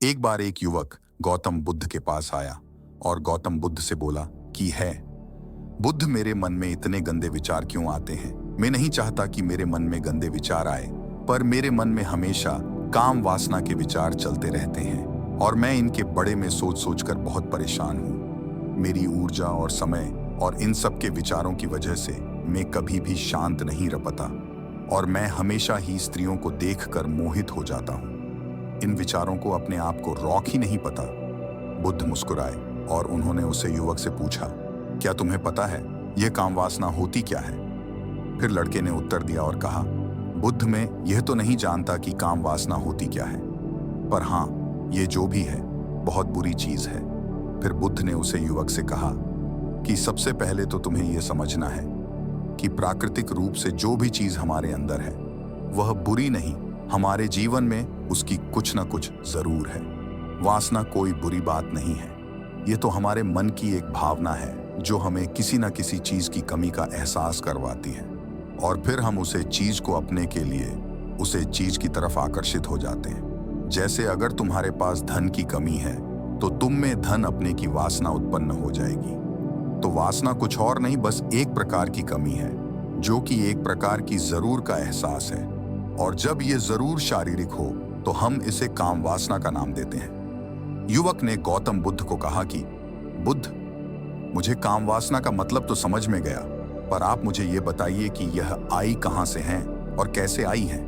एक बार एक युवक गौतम बुद्ध के पास आया और गौतम बुद्ध से बोला कि है बुद्ध, मेरे मन में इतने गंदे विचार क्यों आते हैं। मैं नहीं चाहता कि मेरे मन में गंदे विचार आए, पर मेरे मन में हमेशा काम वासना के विचार चलते रहते हैं और मैं इनके बड़े में सोच सोचकर बहुत परेशान हूँ। मेरी ऊर्जा और समय और इन सब के विचारों की वजह से मैं कभी भी शांत नहीं रह पाता और मैं हमेशा ही स्त्रियों को देखकर मोहित हो जाता हूँ। इन विचारों को अपने आप को रोक ही नहीं पता। बुद्ध मुस्कुराए और उन्होंने उसे युवक से पूछा, क्या तुम्हें पता है यह काम वासना होती क्या है? फिर लड़के ने उत्तर दिया और कहा, बुद्ध, मैं यह तो नहीं जानता कि काम वासना होती क्या है, पर हाँ, ये जो भी है बहुत बुरी चीज है। फिर बुद्ध ने उसे युवक से कहा कि सबसे पहले तो तुम्हें यह समझना है कि प्राकृतिक रूप से जो भी चीज हमारे अंदर है वह बुरी नहीं, हमारे जीवन में उसकी कुछ ना कुछ जरूर है। वासना कोई बुरी बात नहीं है, ये तो हमारे मन की एक भावना है जो हमें किसी ना किसी चीज की कमी का एहसास करवाती है और फिर हम उसे चीज को अपने के लिए उसे चीज की तरफ आकर्षित हो जाते हैं। जैसे अगर तुम्हारे पास धन की कमी है तो तुम में धन अपने की वासना उत्पन्न हो जाएगी। तो वासना कुछ और नहीं, बस एक प्रकार की कमी है जो कि एक प्रकार की जरूर का एहसास है, और जब ये जरूर शारीरिक हो तो हम इसे काम वासना का नाम देते हैं। युवक ने गौतम बुद्ध को कहा कि बुद्ध, मुझे काम वासना का मतलब तो समझ में गया, पर आप मुझे ये बताइए कि यह आई कहां से है और कैसे आई है।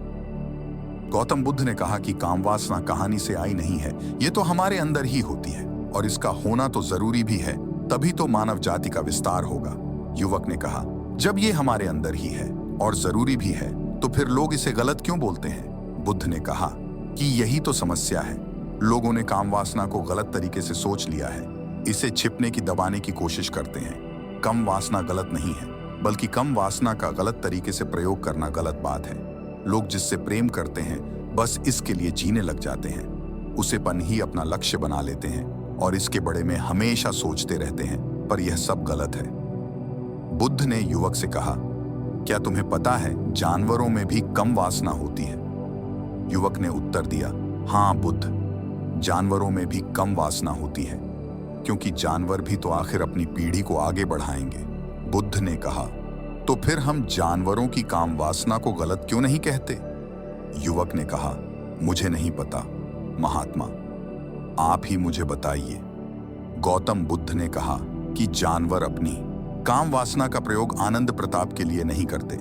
गौतम बुद्ध ने कहा कि काम वासना कहानी से आई नहीं है, ये तो हमारे अंदर ही होती है और इसका होना तो जरूरी भी है, तभी तो मानव जाति का विस्तार होगा। युवक ने कहा, जब ये हमारे अंदर ही है और जरूरी भी है तो फिर लोग इसे गलत क्यों बोलते हैं? बुद्ध ने कहा कि यही तो समस्या है, लोगों ने काम वासना को गलत तरीके से सोच लिया है, इसे छिपने की दबाने की कोशिश करते हैं। कम वासना गलत नहीं है, बल्कि कम वासना का गलत तरीके से प्रयोग करना गलत बात है। लोग जिससे प्रेम करते हैं बस इसके लिए जीने लग जाते हैं, उसेपन ही अपना लक्ष्य बना लेते हैं और इसके बड़े में हमेशा सोचते रहते हैं, पर यह सब गलत है। बुद्ध ने युवक से कहा, क्या तुम्हें पता है जानवरों में भी कम वासना होती है? युवक ने उत्तर दिया, हाँ बुद्ध, जानवरों में भी कम वासना होती है, क्योंकि जानवर भी तो आखिर अपनी पीढ़ी को आगे बढ़ाएंगे। बुद्ध ने कहा, तो फिर हम जानवरों की काम वासना को गलत क्यों नहीं कहते? युवक ने कहा, मुझे नहीं पता महात्मा, आप ही मुझे बताइए। गौतम बुद्ध ने कहा कि जानवर अपनी काम वासना का प्रयोग आनंद प्रताप के लिए नहीं करते,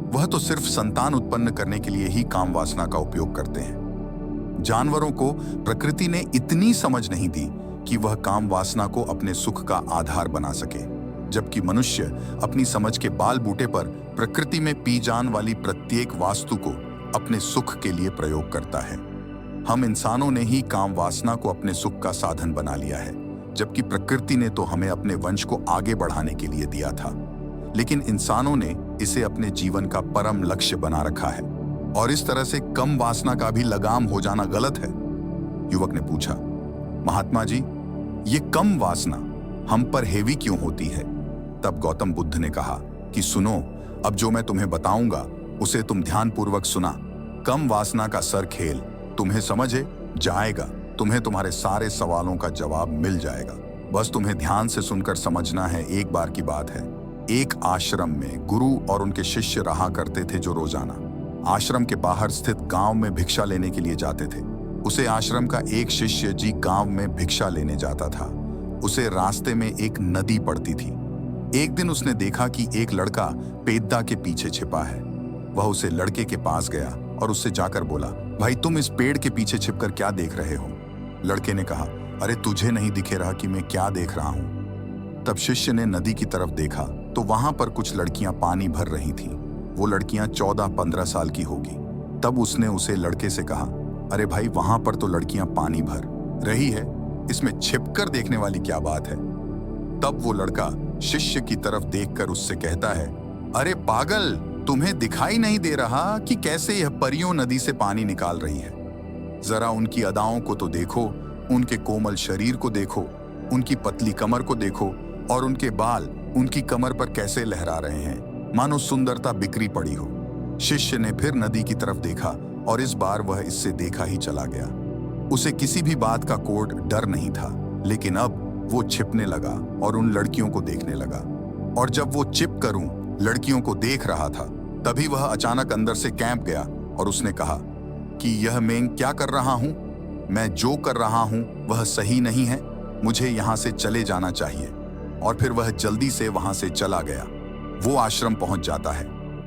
वह तो सिर्फ संतान उत्पन्न करने के लिए ही काम वासना का उपयोग करते हैं। जानवरों को प्रकृति ने इतनी समझ नहीं दी कि वह काम वासना को अपने सुख का आधार बना सके, जबकि मनुष्य अपनी समझ के बाल बूटे पर प्रकृति में पी जान वाली प्रत्येक वास्तु को अपने सुख के लिए प्रयोग करता है। हम इंसानों ने ही काम वासना को अपने सुख का साधन बना लिया है, जबकि प्रकृति ने तो हमें अपने वंश को आगे बढ़ाने के लिए दिया था, लेकिन इंसानों ने इसे अपने जीवन का परम लक्ष्य बना रखा है और इस तरह से कम वासना का भी लगाम हो जाना गलत है। युवक ने पूछा, महात्मा जी, ये कम वासना हम पर हेवी क्यों होती है? तब गौतम बुद्ध ने कहा कि सुनो, अब जो मैं तुम्हें बताऊंगा उसे तुम ध्यानपूर्वक सुना। कम वासना का सर खेल तुम्हें समझे जाएगा, तुम्हें तुम्हारे सारे सवालों का जवाब मिल जाएगा। बस तुम्हें ध्यान से सुनकर समझना है। एक बार की बात है, एक आश्रम में गुरु और उनके शिष्य रहा करते थे, जो रोजाना आश्रम के बाहर स्थित गांव में भिक्षा लेने के लिए जाते थे। उसे आश्रम का एक शिष्य जी गांव में भिक्षा लेने जाता था। उसे रास्ते में एक नदी पड़ती थी। एक दिन उसने देखा कि एक लड़का पेद्दा के पीछे छिपा है। वह उसे लड़के के पास गया और उससे जाकर बोला, भाई तुम इस पेड़ के पीछे छिपकर क्या देख रहे हो? लड़के ने कहा, अरे तुझे नहीं दिखे रहा कि मैं क्या देख रहा हूं? तब शिष्य ने नदी की तरफ देखा तो वहां पर कुछ लड़कियां पानी भर रही थीं। वो लड़कियां 14-15 साल की होगी। तब उसने उसे लड़के से कहा, अरे भाई वहां पर तो लड़कियां पानी भर रही है, इसमें छिपकर देखने वाली क्या बात है? तब वो लड़का शिष्य की तरफ देखकर उससे कहता है, अरे पागल, तुम्हें दिखाई नहीं दे रहा कि कैसे यह परियों नदी से पानी निकाल रही है? जरा उनकी अदाओं को तो देखो, उनके कोमल शरीर को देखो, उनकी पतली कमर को देखो और उनके बाल उनकी कमर पर कैसे लहरा रहे हैं, मानो सुंदरता बिखरी पड़ी हो। शिष्य ने फिर नदी की तरफ देखा और इस बार वह इससे देखा ही चला गया। उसे किसी भी बात का कोड डर नहीं था, लेकिन अब वो छिपने लगा और उन लड़कियों को देखने लगा। और जब वो छिप कर उन लड़कियों को देख रहा था, तभी वह अचानक अंदर से कैंप गया और उसने कहा कि यह मैं क्या कर रहा हूं? मैं जो कर रहा हूं वह सही नहीं है, मुझे यहां से चले जाना चाहिए। और फिर वह जल्दी से वहां से चला गया। वो आश्रम पहुंच जाता है।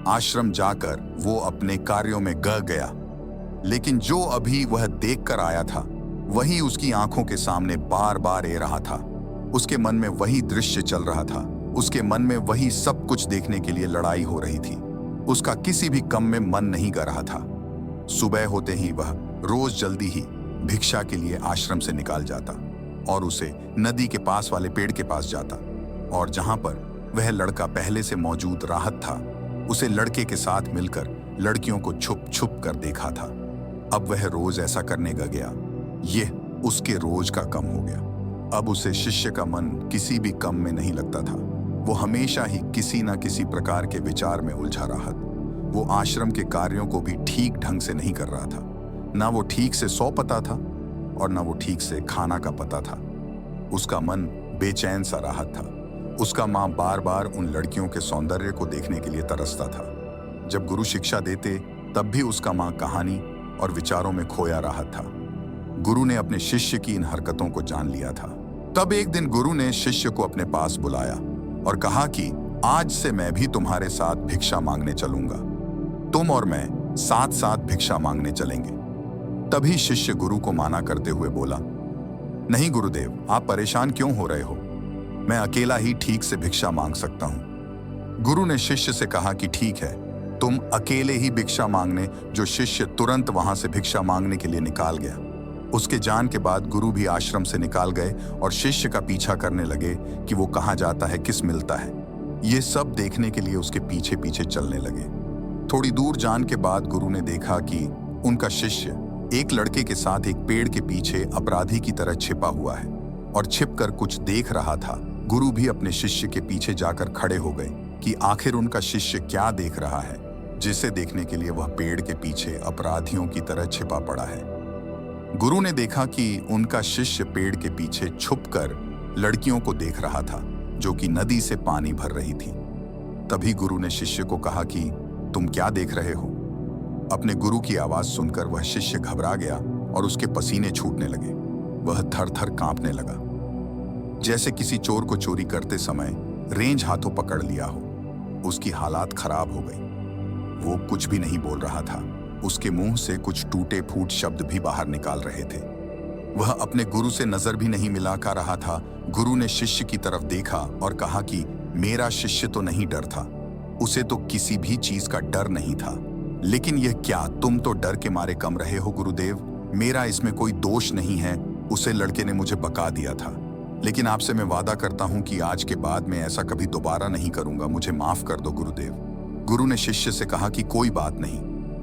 आश्रम जाकर वो अपने कार्यों में ग गया, लेकिन जो अभी वह देख कर आया था वही उसकी आंखों के सामने बार बार ए रहा था। उसके मन में वही दृश्य चल रहा था। उसके मन में वही सब कुछ देखने के लिए लड़ाई हो रही थी। उसका किसी भी काम में मन नहीं कर रहा था। सुबह होते ही वह रोज जल्दी ही भिक्षा के लिए आश्रम से निकाल जाता और उसे नदी के पास वाले पेड़ के पास जाता, और जहां पर वह लड़का पहले से मौजूद राहत था, उसे लड़के के साथ मिलकर लड़कियों को छुप छुप कर देखा था। अब वह रोज ऐसा करने का गया। यह उसके रोज का कम हो गया। अब उसे शिष्य का मन किसी भी कम में नहीं लगता था। वो हमेशा ही किसी न किसी प्रकार के विचार में उलझा रहा। वो आश्रम के कार्यों को भी ठीक ढंग से नहीं कर रहा था। ना वो ठीक से सो पता था और ना वो ठीक से खाना का पता था। उसका मन बेचैन सा रहा था। उसका माँ बार बार उन लड़कियों के सौंदर्य को देखने के लिए तरसता था। जब गुरु शिक्षा देते तब भी उसका माँ कहानी और विचारों में खोया रहा था। गुरु ने अपने शिष्य की इन हरकतों को जान लिया था। तब एक दिन गुरु ने शिष्य को अपने पास बुलाया और कहा कि आज से मैं भी तुम्हारे साथ भिक्षा मांगने चलूंगा। तुम और मैं साथ साथ भिक्षा मांगने चलेंगे। तभी शिष्य गुरु को माना करते हुए बोला, नहीं गुरुदेव, आप परेशान क्यों हो रहे हो? मैं अकेला ही ठीक से भिक्षा मांग सकता हूं। गुरु ने शिष्य से कहा कि ठीक है, तुम अकेले ही भिक्षा मांगने। जो शिष्य तुरंत वहां से भिक्षा मांगने के लिए निकाल गया। उसके जान के बाद गुरु भी आश्रम से निकाल गए और शिष्य का पीछा करने लगे कि वो कहाँ जाता है, किस मिलता है। ये सब देखने के लिए उसके पीछे पीछे चलने लगे। थोड़ी दूर जान के बाद गुरु ने देखा कि उनका शिष्य एक लड़के के साथ एक पेड़ के पीछे अपराधी की तरह छिपा हुआ है और छिपकर कुछ देख रहा था। गुरु भी अपने शिष्य के पीछे जाकर खड़े हो गए कि आखिर उनका शिष्य क्या देख रहा है, जिसे देखने के लिए वह पेड़ के पीछे अपराधियों की तरह छिपा पड़ा है। गुरु ने देखा कि उनका शिष्य पेड़ के पीछे छुपकर लड़कियों को देख रहा था, जो कि नदी से पानी भर रही थी। तभी गुरु ने शिष्य को कहा कि तुम क्या देख रहे हो? अपने गुरु की आवाज सुनकर वह शिष्य घबरा गया और उसके पसीने छूटने लगे। वह थर थर कांपने लगा, जैसे किसी चोर को चोरी करते समय रेंज हाथों पकड़ लिया हो। उसकी हालात खराब हो गई। वो कुछ भी नहीं बोल रहा था। उसके मुंह से कुछ टूटे फूट शब्द भी बाहर निकाल रहे थे। वह अपने गुरु से नजर भी नहीं मिला कर रहा था। गुरु ने शिष्य की तरफ देखा और कहा कि मेरा शिष्य तो नहीं डरता, उसे तो किसी भी चीज का डर नहीं था। लेकिन यह क्या, तुम तो डर के मारे कम रहे हो गुरुदेव? मेरा इसमें कोई दोष नहीं है। उसे लड़के ने मुझे बका दिया था, लेकिन आपसे मैं वादा करता हूं कि आज के बाद मैं ऐसा कभी दोबारा नहीं करूंगा। मुझे माफ कर दो गुरुदेव। गुरु ने शिष्य से कहा कि कोई बात नहीं,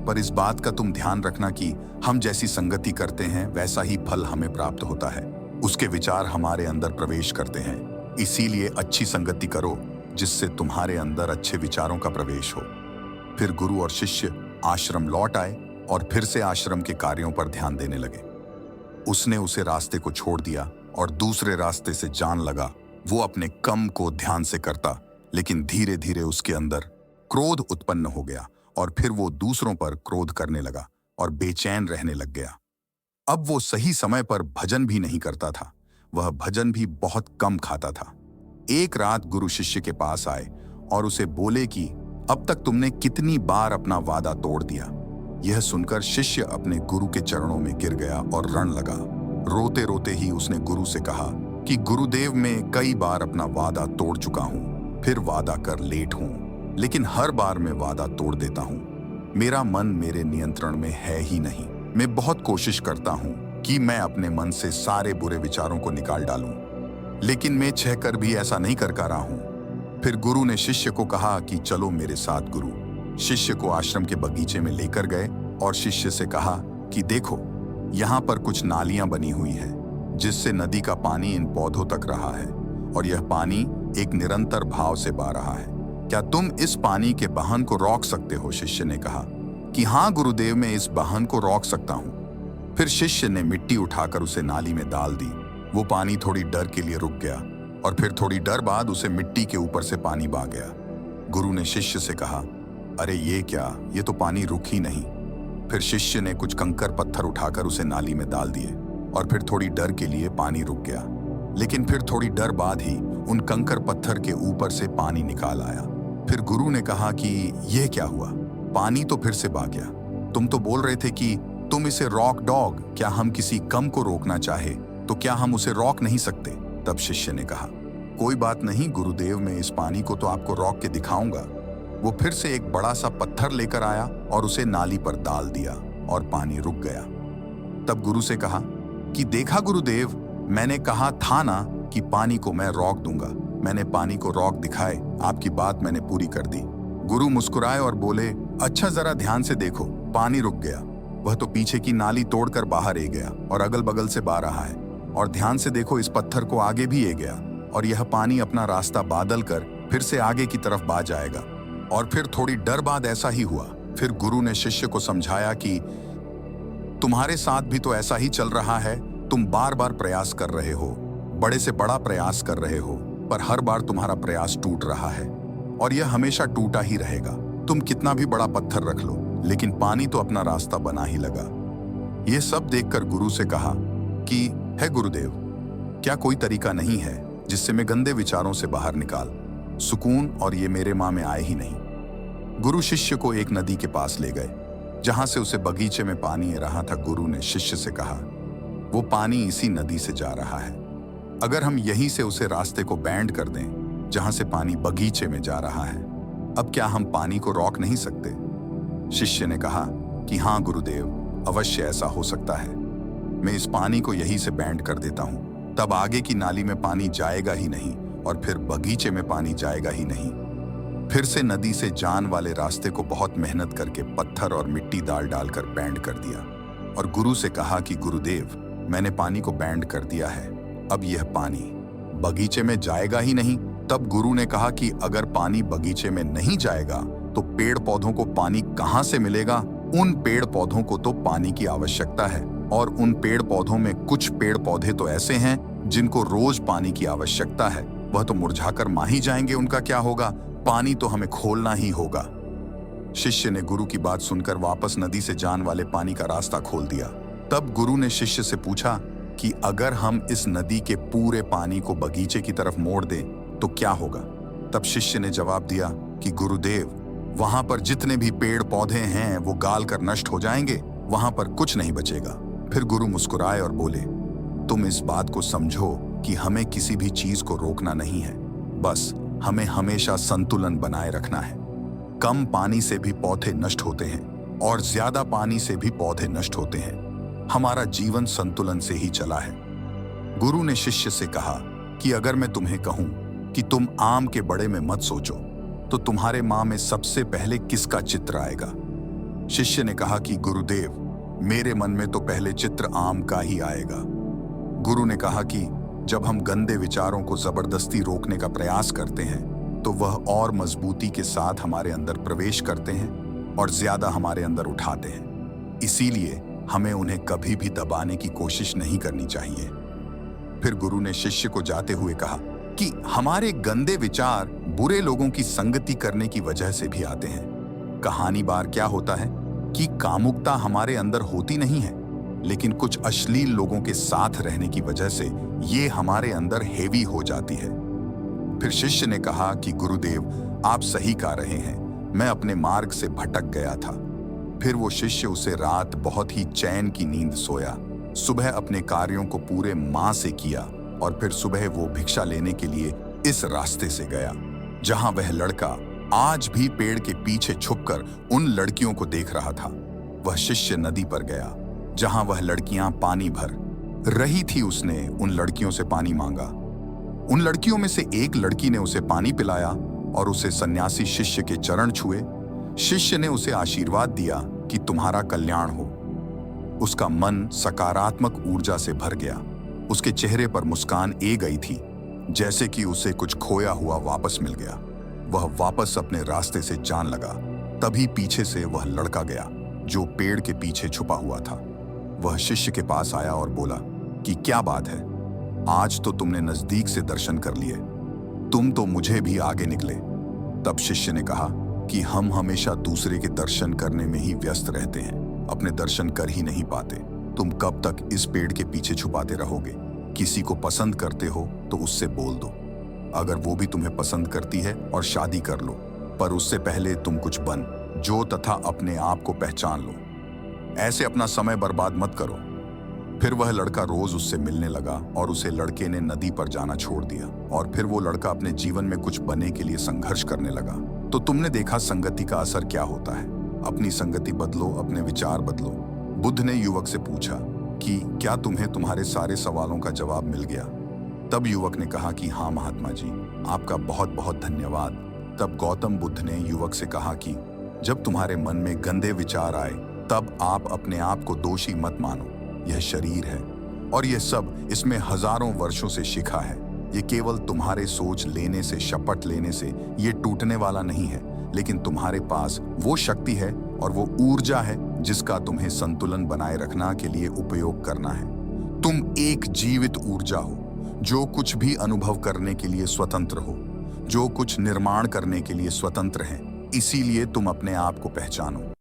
पर इस बात का तुम ध्यान रखना कि हम जैसी संगति करते हैं वैसा ही फल हमें प्राप्त होता है। उसके विचार हमारे अंदर प्रवेश करते हैं, इसीलिए अच्छी संगति करो जिससे तुम्हारे अंदर अच्छे विचारों का प्रवेश हो। फिर गुरु और शिष्य आश्रम लौट आए और फिर से आश्रम के कार्यों पर ध्यान देने लगे। उसने उसे रास्ते को छोड़ दिया और दूसरे रास्ते से जान लगा। वो अपने कम को ध्यान से करता, लेकिन धीरे धीरे उसके अंदर क्रोध उत्पन्न हो गया और फिर वो दूसरों पर क्रोध करने लगा और बेचैन रहने लग गया। अब वो सही समय पर भजन भी नहीं करता था। वह भजन भी बहुत कम खाता था। एक रात गुरु शिष्य के पास आए और उसे बोले कि अब तक तुमने कितनी बार अपना वादा तोड़ दिया। यह सुनकर शिष्य अपने गुरु के चरणों में गिर गया और रण लगा। रोते रोते ही उसने गुरु से कहा कि गुरुदेव, मैं कई बार अपना वादा तोड़ चुका हूँ, फिर वादा कर लेट हूँ, लेकिन हर बार मैं वादा तोड़ देता हूँ। मेरा मन मेरे नियंत्रण में है ही नहीं। मैं बहुत कोशिश करता हूँ कि मैं अपने मन से सारे बुरे विचारों को निकाल डालूं, लेकिन मैं चाह कर भी ऐसा नहीं कर पा रहा हूँ। फिर गुरु ने शिष्य को कहा कि चलो मेरे साथ। गुरु शिष्य को आश्रम के बगीचे में लेकर गए और शिष्य से कहा कि देखो, यहाँ पर कुछ नालियां बनी हुई है जिससे नदी का पानी इन पौधों तक रहा है और यह पानी एक निरंतर भाव से बह रहा है। क्या तुम इस पानी के बहन को रोक सकते हो? शिष्य ने कहा कि हाँ गुरुदेव, मैं इस बहन को रोक सकता हूँ। फिर शिष्य ने मिट्टी उठाकर उसे नाली में डाल दी। वो पानी थोड़ी देर के लिए रुक गया और फिर थोड़ी देर बाद उसे मिट्टी के ऊपर से पानी बह गया। गुरु ने शिष्य से कहा, अरे ये क्या, ये तो पानी रुक ही नहीं। फिर शिष्य ने कुछ कंकर पत्थर उठाकर उसे नाली में डाल दिए और फिर थोड़ी देर के लिए पानी रुक गया, लेकिन फिर थोड़ी देर बाद ही उन कंकर पत्थर के ऊपर से पानी निकाल आया। फिर गुरु ने कहा कि यह क्या हुआ, पानी तो फिर से बह गया। तुम तो बोल रहे थे कि तुम इसे रॉक डॉग, क्या हम किसी कम को रोकना चाहे तो क्या हम उसे रोक नहीं सकते? तब शिष्य ने कहा, कोई बात नहीं गुरुदेव, मैं इस पानी को तो आपको रोक के दिखाऊंगा। वो फिर से एक बड़ा सा पत्थर लेकर आया और उसे नाली पर डाल दिया और पानी रुक गया। तब गुरु से कहा कि देखा गुरुदेव, मैंने कहा था ना कि पानी को मैं रोक दूंगा। मैंने पानी को रोक दिखाए, आपकी बात मैंने पूरी कर दी। गुरु मुस्कुराए और बोले, अच्छा जरा ध्यान से देखो, पानी रुक गया। वह तो पीछे की नाली तोड़कर बाहर ए गया और अगल बगल से बह रहा है। और ध्यान से देखो, इस पत्थर को आगे भी ए गया और यह पानी अपना रास्ता बादल कर फिर से आगे की तरफ बह जाएगा। और फिर थोड़ी देर बाद ऐसा ही हुआ। फिर गुरु ने शिष्य को समझाया कि तुम्हारे साथ भी तो ऐसा ही चल रहा है। तुम बार बार प्रयास कर रहे हो, बड़े से बड़ा प्रयास कर रहे हो, पर हर बार तुम्हारा प्रयास टूट रहा है और यह हमेशा टूटा ही रहेगा। तुम कितना भी बड़ा पत्थर रख लो, लेकिन पानी तो अपना रास्ता बना ही लगा। यह सब देखकर गुरु से कहा कि है गुरुदेव, क्या कोई तरीका नहीं है जिससे मैं गंदे विचारों से बाहर निकाल सुकून और ये मेरे माँ में आए ही नहीं। गुरु शिष्य को एक नदी के पास ले गए जहां से उसे बगीचे में पानी आ रहा था। गुरु ने शिष्य से कहा, वो पानी इसी नदी से जा रहा है। अगर हम यहीं से उसे रास्ते को बैंड कर दें जहां से पानी बगीचे में जा रहा है, अब क्या हम पानी को रोक नहीं सकते? शिष्य ने कहा कि हाँ गुरुदेव, अवश्य ऐसा हो सकता है। मैं इस पानी को यहीं से बैंड कर देता हूँ, तब आगे की नाली में पानी जाएगा ही नहीं और फिर बगीचे में पानी जाएगा ही नहीं। फिर से नदी से जान वाले रास्ते को बहुत मेहनत करके पत्थर और मिट्टी डाल डालकर बैंड कर दिया और गुरु से कहा कि गुरुदेव, मैंने पानी को बैंड कर दिया है, अब यह पानी बगीचे में जाएगा ही नहीं। तब गुरु ने कहा कि अगर पानी बगीचे में नहीं जाएगा तो पेड़ पौधों को पानी कहाँ से मिलेगा? उन पेड़ पौधों को तो पानी की आवश्यकता है और उन पेड़ पौधों में कुछ पेड़ पौधे तो ऐसे हैं जिनको रोज पानी की आवश्यकता है। वह तो मुरझाकर मां ही जाएंगे, उनका क्या होगा? पानी तो हमें खोलना ही होगा। शिष्य ने गुरु की बात सुनकर वापस नदी से जान वाले पानी का रास्ता खोल दिया। तब गुरु ने शिष्य से पूछा कि अगर हम इस नदी के पूरे पानी को बगीचे की तरफ मोड़ दें तो क्या होगा? तब शिष्य ने जवाब दिया कि गुरुदेव, वहां पर जितने भी पेड़ पौधे हैं वो गाल कर नष्ट हो जाएंगे, वहां पर कुछ नहीं बचेगा। फिर गुरु मुस्कुराए और बोले, तुम इस बात को समझो कि हमें किसी भी चीज को रोकना नहीं है, बस हमें हमेशा संतुलन बनाए रखना है। कम पानी से भी पौधे नष्ट होते हैं और ज्यादा पानी से भी पौधे नष्ट होते हैं। हमारा जीवन संतुलन से ही चला है। गुरु ने शिष्य से कहा कि अगर मैं तुम्हें कहूं कि तुम आम के बड़े में मत सोचो तो तुम्हारे मां में सबसे पहले किसका चित्र आएगा? शिष्य ने कहा कि गुरुदेव, मेरे मन में तो पहले चित्र आम का ही आएगा। गुरु ने कहा कि जब हम गंदे विचारों को जबरदस्ती रोकने का प्रयास करते हैं तो वह और मजबूती के साथ हमारे अंदर प्रवेश करते हैं और ज्यादा हमारे अंदर उठाते हैं। इसीलिए हमें उन्हें कभी भी दबाने की कोशिश नहीं करनी चाहिए। फिर गुरु ने शिष्य को जाते हुए कहा कि हमारे गंदे विचार बुरे लोगों की संगति करने की वजह से भी आते हैं। कहानी बार क्या होता है कि कामुकता हमारे अंदर होती नहीं है, लेकिन कुछ अश्लील लोगों के साथ रहने की वजह से ये हमारे अंदर हेवी हो जाती है। फिर शिष्य ने कहा कि गुरुदेव, आप सही कह रहे हैं, मैं अपने मार्ग से भटक गया था। फिर वो शिष्य उसे रात बहुत ही चैन की नींद सोया। सुबह अपने कार्यों को पूरे मां से किया और फिर सुबह वो भिक्षा लेने के लिए इस रास्ते से गया जहां वह लड़का आज भी पेड़ के पीछे छुपकर उन लड़कियों को देख रहा था। वह शिष्य नदी पर गया जहां वह लड़कियां पानी भर रही थी। उसने उन लड़कियों से पानी मांगा। उन लड़कियों में से एक लड़की ने उसे पानी पिलाया और उसे सन्यासी शिष्य के चरण छुए। शिष्य ने उसे आशीर्वाद दिया कि तुम्हारा कल्याण हो। उसका मन सकारात्मक ऊर्जा से भर गया। उसके चेहरे पर मुस्कान ए गई थी, जैसे कि उसे कुछ खोया हुआ वापस मिल गया। वह वापस अपने रास्ते से जान लगा। तभी पीछे से वह लड़का गया जो पेड़ के पीछे छुपा हुआ था। वह शिष्य के पास आया और बोला कि क्या बात है, आज तो तुमने नजदीक से दर्शन कर लिए, तुम तो मुझे भी आगे निकले। तब शिष्य ने कहा कि हम हमेशा दूसरे के दर्शन करने में ही व्यस्त रहते हैं, अपने दर्शन कर ही नहीं पाते। तुम कब तक इस पेड़ के पीछे छुपाते रहोगे? किसी को पसंद करते हो तो उससे बोल दो, अगर वो भी तुम्हें पसंद करती है और शादी कर लो, पर उससे पहले तुम कुछ बन जो तथा अपने आप को पहचान लो। ऐसे अपना समय बर्बाद मत करो। फिर वह लड़का रोज उससे मिलने लगा और उसे लड़के ने नदी पर जाना छोड़ दिया और फिर वो लड़का अपने जीवन में कुछ बनने के लिए संघर्ष करने लगा। तो तुमने देखा संगति का असर क्या होता है। अपनी संगति बदलो, अपने विचार बदलो। बुद्ध ने युवक से पूछा कि क्या तुम्हें तुम्हारे सारे सवालों का जवाब मिल गया? तब युवक ने कहा कि हाँ महात्मा जी, आपका बहुत बहुत धन्यवाद। तब गौतम बुद्ध ने युवक से कहा कि जब तुम्हारे मन में गंदे विचार आए तब आप अपने आप को दोषी मत मानो। यह शरीर है और यह सब इसमें हजारों वर्षों से शिखा है। ये केवल तुम्हारे सोच लेने से, शपथ लेने से ये टूटने वाला नहीं है, लेकिन तुम्हारे पास वो शक्ति है और वो ऊर्जा है जिसका तुम्हें संतुलन बनाए रखना के लिए उपयोग करना है। तुम एक जीवित ऊर्जा हो जो कुछ भी अनुभव करने के लिए स्वतंत्र हो, जो कुछ निर्माण करने के लिए स्वतंत्र है। इसीलिए तुम अपने आप को पहचानो।